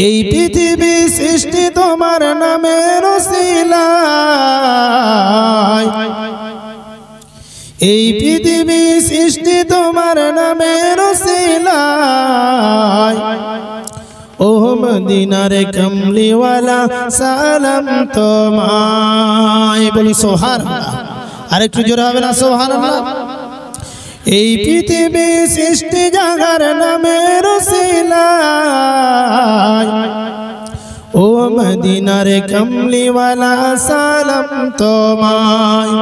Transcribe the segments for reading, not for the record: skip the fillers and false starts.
এই পৃথিবী সৃষ্টি তোমার নামের ওসিলায়, এই পৃথিবী সৃষ্টি তোমার নামের ওসিলায়। ও মদিনার কমলিওয়ালা সালাম তোমায়। বলি সুবহানাল্লাহ। আরেকটু জোরে হবে না সুবহানাল্লাহ? এই পৃথিবী সৃষ্টি জাগার নামের ওসিলায়, ও মদিনার কমলিওয়ালা সালাম তোমায়।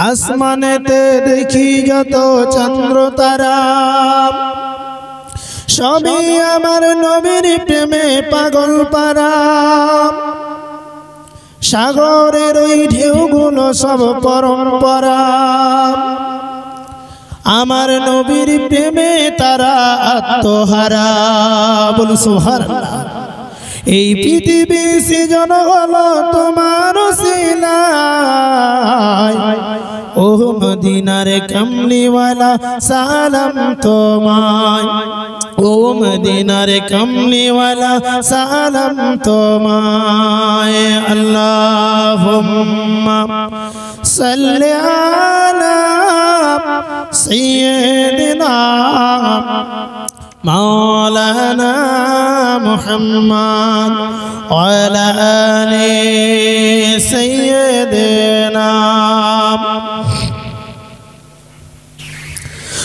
আসমানেতে দেখি যত চন্দ্র তারা, সবই আমার নবীর প্রেমে পাগল পারা। সাগরের ওই ঢেউগুলো সব পরম্পরা, আমার নবীর প্রেমে তারা আত্মহারা। বল সুবহানাল্লাহ। এই পৃথিবী সৃজন হলো তোমার ওসিলায়, ও মদিনার কমলিওয়ালা সালাম তোমায়। ও মদিনার কমলিওয়ালা সালাম তোমায়। আল্লাহুম্মা সাল্লি আলা সাইয়্যিদিনা মাওলানা মুহাম্মদ ওয়া আলা আলি সাইয়্যিদিনা।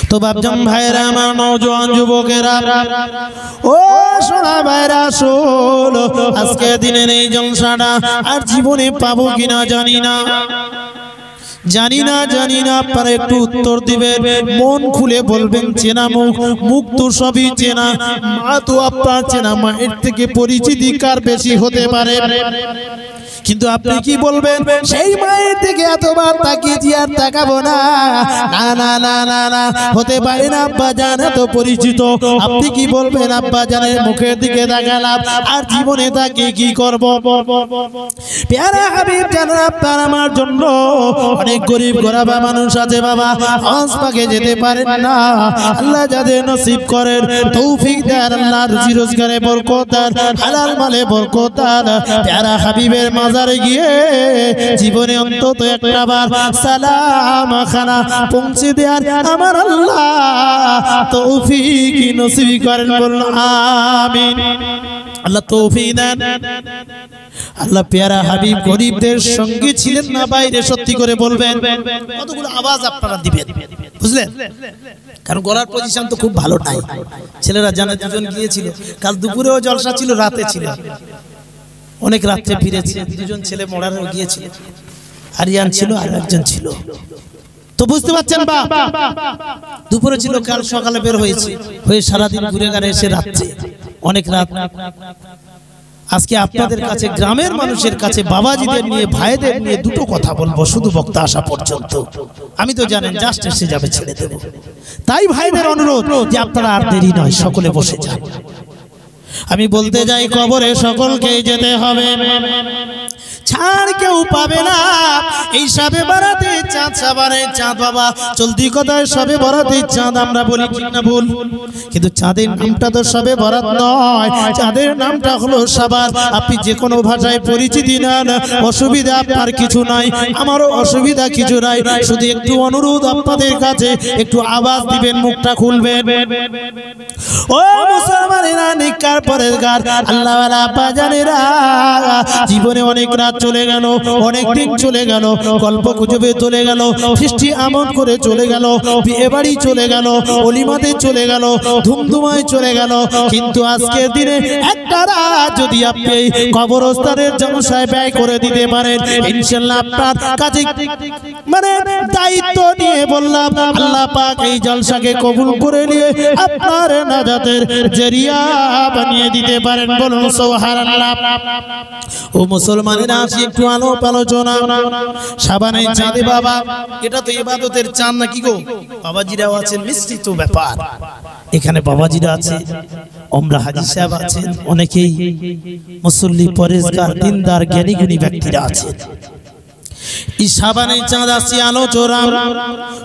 তো বাপজান ভাইরা, আমার নওজোয়ান যুবকেরা, ও সোনা ভাইরা, শোনো, আজকে দিনের এই জলসাটা আর জীবনে পাবো কিনা জানি না, জানি না, জানি না। আপনারা একটু উত্তর দিবেন, মন খুলে বলবেন। চেনা মুখ, মুখ তো সবই চেনা, মা তো আপনার চেনা, মায়ের থেকে পরিচিতি কার বেশি হতে পারে? কিন্তু আপনি কি বলবেন? সেই মায়ের থেকে এতবার তাকিয়েছি আর তাকাবো না। না না না না না, হতে পারে না। আব্বা জান এত পরিচিত, আপনি কি বলবেন? আব্বা জানের মুখের দিকে তাকালাম আর জীবনে তাকে কি করব? প্যারা হাবিব জানেন, আপনার আমার জন্য অনেক গরিব গরাবা মানুষ আছে বাবা, হজ পাকে যেতে পারেন না। আল্লাহ যাদের নসিব করেন, তৌফিক দেন, আল্লাহ রুজি রোজগারে বরকত দেন, হালাল মালে বরকত দেন। প্যারা হাবিবের মাজারে গিয়ে জীবনে অন্তত একটা বার সালাম খানা পৌঁছে দেয়ার আমার আল্লাহ তৌফিক নসিব করেন। বলুন আমিন। আল্লাহ তৌফিক দেন। আল্লাহ প্যারা হাবিব গরিবদের সঙ্গে ছিলেন না বাইরে? সত্যি করে বলবেন। কতগুলো আওয়াজ আপনারা দিবেন, বুঝলেন? কারণ গলার পজিশন তো খুব ভালো নাই। ছেলেরা জানে, দুজন গিয়েছিল, কাল দুপুরেও জলসা ছিল, রাতে ছিল, অনেক রাত্রে ফিরেছে। দুজন ছেলে মরার গিয়েছিল, আরিয়ান ছিল আর একজন ছিল। তো বুঝতে পারছেন বা, দুপুরে ছিল, কাল সকালে বের হয়েছে, হয়ে সারাদিন ঘুরে ঘুরে এসে রাত্রে অনেক রাত। আজকে আপনাদের কাছে, গ্রামের মানুষের কাছে, বাবাজিদের নিয়ে, ভাইদের নিয়ে দুটো কথা বলবো, শুধু বক্তা আসা পর্যন্ত। আমি তো জানেন জাস্ট এসে যাবে, ছেড়ে দেব। তাই ভাইদের অনুরোধ যে আপনারা আর দেরি নয়, সকলে বসে যান। আমি বলতে যাই, কবরে সকলকে যেতে হবে, ছাড় কেউ পাবে না। এই সবে বরাতে চাঁদ, সাবারে চাঁদ বাবা, চলতি কথায় সবে বরাতে চাঁদ আমরা বলি, ঠিক না ভুল? কিন্তু চাঁদের নামটা তো সবে বরাত নয়, চাঁদের নামটা হলো সাবান। আপনি যে কোনো ভাষায় পরিচিতি নেন, অসুবিধা আপনার কিছু নাই, আমারও অসুবিধা কিছু নাই। শুধু একটু অনুরোধ আপনাদের কাছে, একটু আওয়াজ দিবেন, মুখটা খুলবেন। ও মুসলমানেরা, নিকার পরেজগার আল্লাহওয়ালা বাজানেরা, জীবনে অনেক রাত চলে গেল, অনেক দিন চলে গেল, গল্প গুজবে চলে গেল, ফিষ্টি আমন করে চলে গেল, বিয়ে বাড়ি চলে গেল, অলিমাতে চলে গেল, ধুমধুমায় চলে গেল। কিন্তু আজকের দিনে একটা রাত যদি আপনি কবরস্থানের জলসায় ব্যয় করে দিতে পারেন, ইনশাআল্লাহ আপনার কাছে মানে দায়িত্ব নিয়ে বললাম, আল্লাহ পাক এই জলসাকে কবুল করে নিয়ে আপনার নাজাতের জরিয়া বানিয়ে দিতে পারেন। বলুন সুবহানাল্লাহ। ও মুসলমানেরা, আসি একটু আলোচনা। সাবানের চাঁদে বাবা, এটা তো ইবাদতের চাঁদ নাকি গো? বাবাজিরাও আছেন, মিশ্রিত ব্যাপার। এখানে বাবাজিরা আছে, ওমরা হাজী সাহেব আছেন, অনেকেই মুসল্লি, পরেজগার, দিনদার, জ্ঞানী গুণী ব্যক্তিরা আছেন। এই সাবানের চাঁদ আসি আলো চোরাম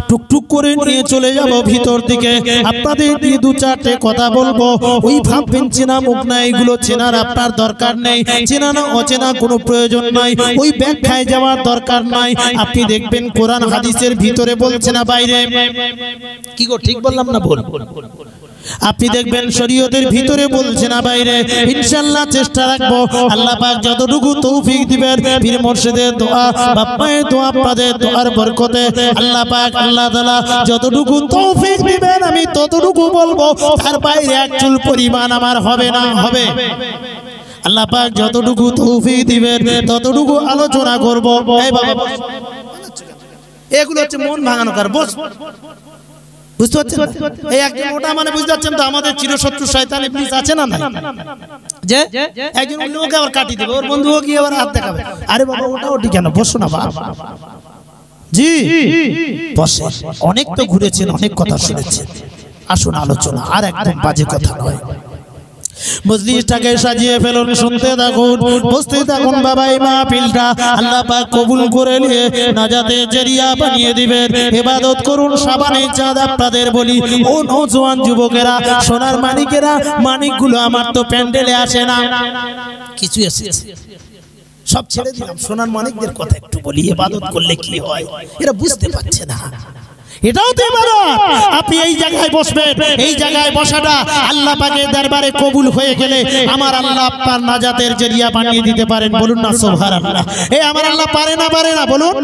টুকটুক করে নিয়ে চলে যাব ভিতর দিকে আপনাদের দিয়ে দু চারটে কথা বলবো ওই ভাববেন চেনা মুখ না এগুলো চেনার আপনার দরকার নেই চেনা না অচেনা কোনো প্রয়োজন নাই ওই ব্যাখ্যায় যাওয়ার দরকার নাই আপনি দেখবেন কোরআন হাদিসের ভিতরে বলছে না বাইরে কি গো ঠিক বললাম না বল আপনি দেখবেন শরীয়তের ভিতরে বলছে না বাইরে ইনশাআল্লাহ চেষ্টা রাখবো আল্লাহ পাক যতটুকু তৌফিক দিবেন পীর মুর্শিদের দোয়া বাপ্পায়ের দোয়া আপনাদের দোয়ার বরকতে আল্লাহ পাক আল্লাহ তাআলা যতটুকু তৌফিক দিবেন আমি ততটুকু বলবো তার বাইরে এক চুল পরিমাণ আমার হবে না হবে আল্লাহ পাক যতটুকু তৌফিক দিবেন ততটুকু আলোচনা করব এই বাবা এগুলো হচ্ছে মন ভাঙানো কার বস বুঝতে পারছেন এই একজন ওটা মানে বুঝতে পারছেন তো আমাদের চিরশত্রু শয়তান ইবলিস আছে না না যে একজন লোককে আবার কাটি দেবে ওর বন্ধুও গিয়ে আবার হাত দেখাবে আরে বাবা ওটা ওটি কেন বসো না বাবা জি বসে অনেক তো ঘুরেছেন অনেক কথা শুনেছেন আসুন আলোচনা আর একদম বাজে কথা নয় মজলিসটাকে সাজিয়ে ফেলুন শুনতে থাকুন বসতে থাকুন বাবা এই মাহফিলটা আল্লাহ পাক কবুল করে নিয়ে নাজাতের জরিয়া বানিয়ে দিবেন ইবাদত করুন সাবানের চাঁদ আপনাদের বলি ও নওজোয়ান যুবকেরা সোনার মানিকেরা মানিকগুলো আমার তো প্যান্ডেলে আসে না কিছু এসেছে সব ছেড়ে দিলাম সোনার মানিকদের কথা একটু বলি ইবাদত করলে কি হয় এরা বুঝতে পারছে না এটাও তো ইবাদত আপনি এই জায়গায় বসবেন এই জায়গায় বসাটা আল্লাহ পাকের দরবারে কবুল হয়ে গেলে আমার আল্লাহ আপনার নাজাতের জরিয়া বানিয়ে দিতে পারেন বলুন না সুবহানাল্লাহ এই আমার আল্লাহ পারে না বলুন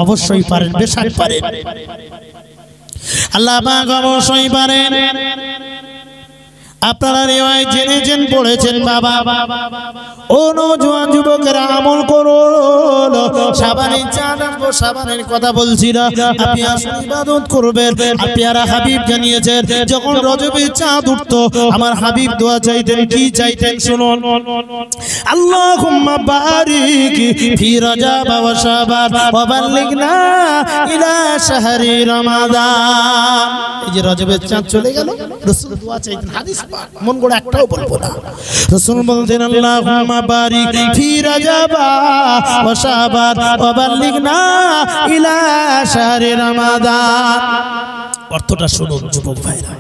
অবশ্যই পারেন বেশক পারেন আল্লাহ পাক অবশ্যই পারেন আপনারা রিওয়ায়াত জেনেছেন পড়েছেন বাবা ও নওজোয়ান যুবকেরা আমল করুন সাবানের চাঁদ আসবো সাবানের কথা বলছি না আপনি আসুন ইবাদত করবেন আপনারা হাবিব জানিয়েছেন যখন রজবের চাঁদ উঠতো আমার হাবিব দোয়া চাইতেন কি চাইতেন শুনুন আল্লাহুম্মা বারিক ফি রজব ওয়া শাবান ওয়া বাল্লিগনা ইলা শাহরি রমাদান এই যে রজবের চাঁদ চলে গেল রাসূল দোয়া চাইতেন হাদিস মন গড়া একটাও বলবো না রাসূল বলতেন আল্লাহুম্মা বারিক ফি রজব ওয়া শাবান ওয়া বাল্লিগনা ইলা শাহরি রমাদান অর্থটা শুনুন যুবক ভাইরা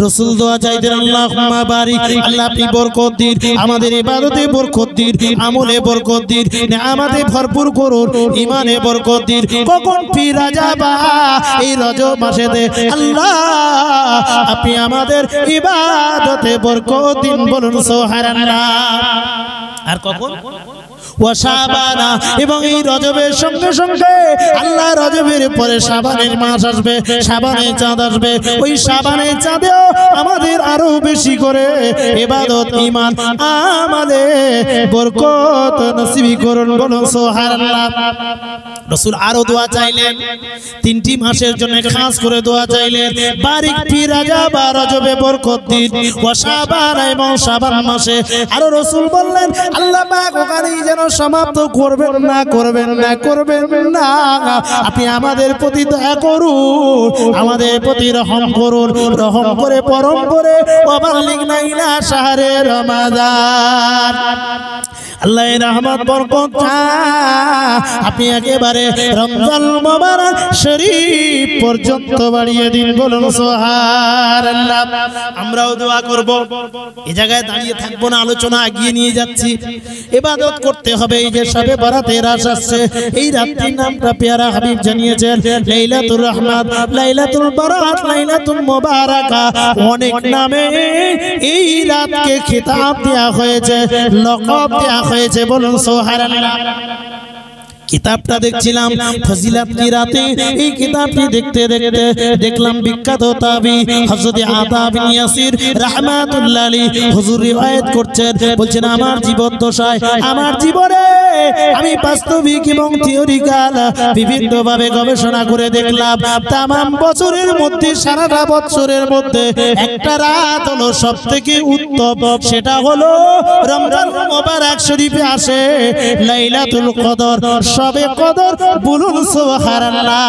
রাসূল দোয়া চাইতেন আল্লাহুম্মা বারিক আল্লাহ আপনি বরকত দিন আমাদের ইবাদতে বরকত দিন আমলে বরকত দিন নিয়ামতে ভরপুর করুন ঈমানে বরকত দিন কখন ফি রজব এই রজব মাসেতে আল্লাহ আপনি আমাদের ইবাদতে বরকত দিন বলুন সুবহানাল্লাহ আর কখন ওয়া শাবানা এবং এই রজবের সঙ্গে সঙ্গে আল্লাহ রজবের পরে শাবানের মাস আসবে শাবানের চাঁদ আসবে ওই শাবানের চাঁদেও আমাদের আরো বেশি করে ইবাদত ঈমান আমলে বরকত নসিব করুন বলুন সুবহানাল্লাহ রাসূল আরো দোয়া চাইলেন তিনটি মাসের জন্য খাস করে দোয়া চাইলেন বারিক ফি রজব রজবে বরকত দিন ওয়া শাবান এবং শাবান মাসে আরো রাসূল বললেন আল্লাহ পাক ওখানেই যেন সমাপ্ত করবেন না আপনি আমাদের প্রতি দয়া করুন আমাদের প্রতি রহম করুন রহম করে পরম করে ওয়াবাল্লিগনা ইলা শাহরে রমাদান আল্লাহ রহমত বরকত আপনি একেবারে রমজান মুবারক শরীফ পর্যন্ত বাড়িয়ে দিন বলুন সুবহানাল্লাহ আমরাও দোয়া করব এই জায়গায় দাঁড়িয়ে থাকবো না আলোচনা এগিয়ে নিয়ে যাচ্ছি ইবাদত করতে হবে এই যে শবে বরাতের রাত আসছে এই রাতটির নামটা পেয়ারা হাবিব জানিয়েছেন লাইলাতুর রহমাত লাইলাতুল বারাত লাইলাতুল মুবারাকা অনেক নামে এই রাতকে খেতাব দেয়া হয়েছে লকব দেয়া হয়েছে বলুন সুবহানাল্লাহ কিতাবটা দেখছিলাম ফজিলত কি রাতে এই কিতাবটি দেখতে দেখলাম বিখ্যাত তাবি হযরত আতা বিন ইয়াসির রাহমাতুল্লাহ আলাইহি হুজুর রিওয়ায়াত করছেন বলছেন আমার জীবন দশায় আমার জীবনে আমি বাস্তবিক এবং থিওরিক্যাল বিভিন্ন ভাবে গবেষণা করে দেখলাম तमाम বছরের মধ্যে সারাটা বছরের মধ্যে একটা রাত হলো সবথেকে উত্তম সেটা হলো রমজান মুবারক শরীফে আসে লাইলাতুল কদর শবে কদর বলুন সুবহানাল্লাহ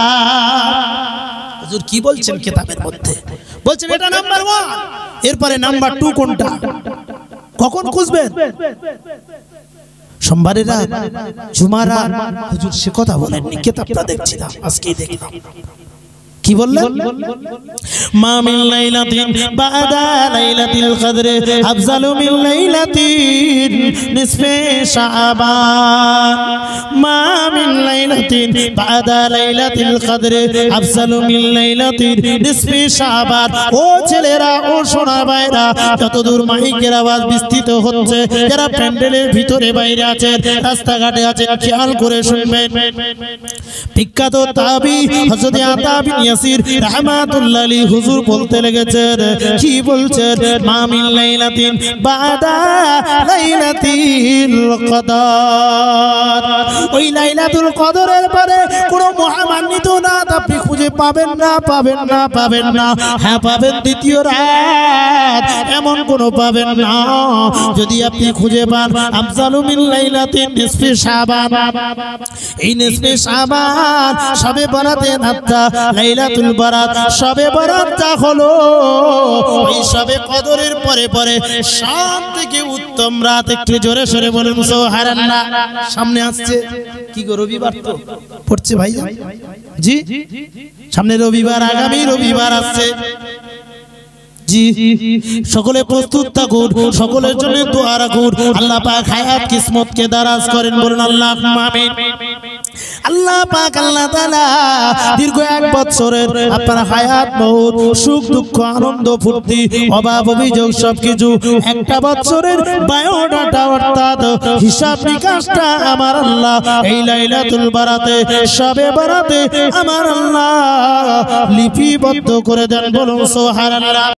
হুজুর কি বলছেন কিতাবের মধ্যে বলছেন এটা নাম্বার 1 এরপরে নাম্বার 2 কোনটা কখন খুঁজবেন সোমবারের রাত, জুমার রাত, হুজুর সে কথা বলেননি, কিতাবটা দেখছিলাম, আজকেই দেখলাম। কি বললেন? মা মিন লাইলাতিন বাদা লাইলাতিল কদর আফজালু মিন লাইলাতিন নিসফি শাবান। মা মিন লাইলাতিন বাদা লাইলাতিল কদর আফজালু মিন লাইলাতিন নিসফি শাবান। ও ছেলেরা, ও সোনা ভাইরা, যতদূর মাইকের আওয়াজ বিস্তৃত হচ্ছে, যারা প্যান্ডেলের ভিতরে বাইরে আছেন, রাস্তাঘাটে আছেন, খেয়াল করে শুনবেন। বিখ্যাত তাবি হযরত আতা বিন ইয়াসির রাহমাতুল্লাহ আলাইহি হুজুর বলতে লেগেছেন, কি বলছেন? মা মিন লাইলাতিন বাদা লাইলাতিল কদর। ওই লাইলাতুল কদরের পরে কোন মহামান্বিত রাত আপনি খুঁজে পাবেন না, পাবেন না, পাবেন না। হ্যাঁ, পাবেন দ্বিতীয় রাত, এমন কোন পাবেন না। যদি আপনি খুঁজে পান আফজালু মিন লাইলাতিন নিসফি শাবান, এই নিসফি শাবান শবে বরাতের রাতটা লাইলাতুল বারাত, শবে বরাতটা হলো ওই শবে কদরের পরে পরে সব থেকে উত্তম রাত। একটু জোরে সরে বলুন সুবহানাল্লাহ। সামনে আসছে কি গো, রবিবার তো পড়ছে ভাইজান? জি, সামনে রবিবার, আগামী রবিবার আসছে। জি, সকলে প্রস্তুত থাকুন, সকলের জন্য দোয়া রাখুন। আল্লাহ পাক হায়াত কিসমতকে দারাজ করেন, বলুন আল্লাহুম্মা আমিন। আল্লাহ পাক আল্লাহ তাআলা দীর্ঘ 1 বছরের আপনার হায়াত, মউত, সুখ দুঃখ, আনন্দ ফুর্তি, অভাব অভিযোগ সবকিছু একটা বছরের বায়োডাটা অর্থাৎ হিসাব নিকাশটা আমার আল্লাহ এই লাইলাতুল বারাতে, শবে বারাতে আমার আল্লাহ লিপিবদ্ধ করে দেন, বলুন সুবহানাল্লাহ।